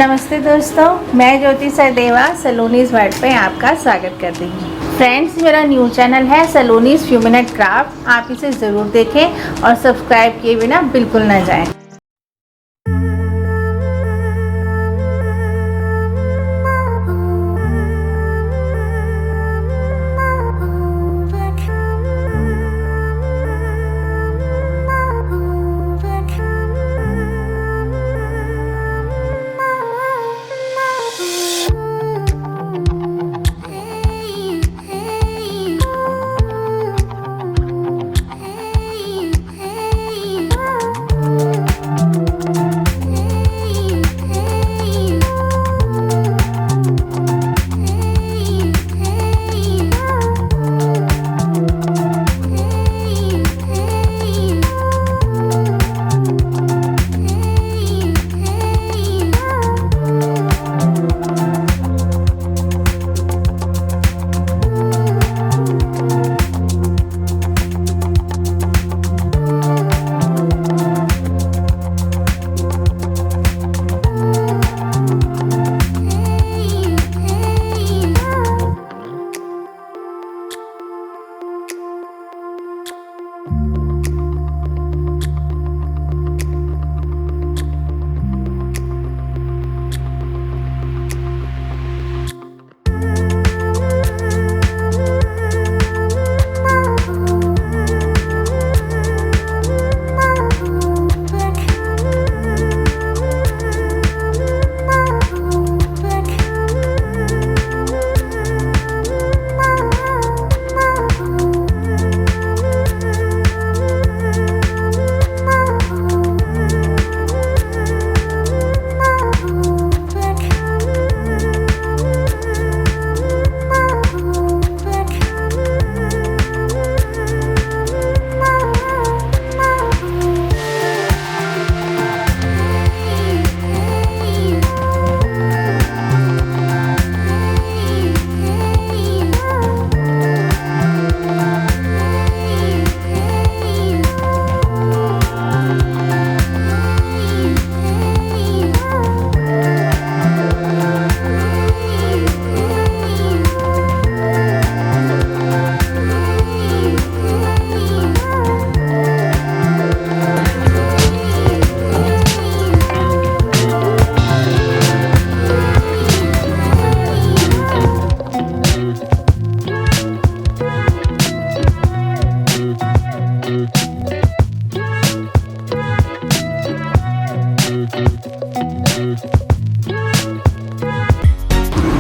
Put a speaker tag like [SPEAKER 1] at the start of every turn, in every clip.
[SPEAKER 1] नमस्ते दोस्तों, मैं ज्योति सहदेवा सलोनीज वर्ल्ड पे आपका स्वागत करती हूँ। फ्रेंड्स, मेरा न्यू चैनल है सलोनीज फ्यू मिनट क्राफ्ट। आप इसे ज़रूर देखें और सब्सक्राइब किए बिना बिल्कुल ना जाएं।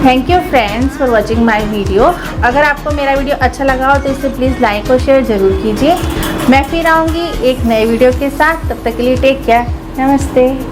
[SPEAKER 1] Thank you friends for watching my video. अगर आपको मेरा वीडियो अच्छा लगा हो तो इसे प्लीज़ लाइक और शेयर ज़रूर कीजिए। मैं फिर आऊँगी एक नए वीडियो के साथ। तब तक के लिए टेक केयर। नमस्ते।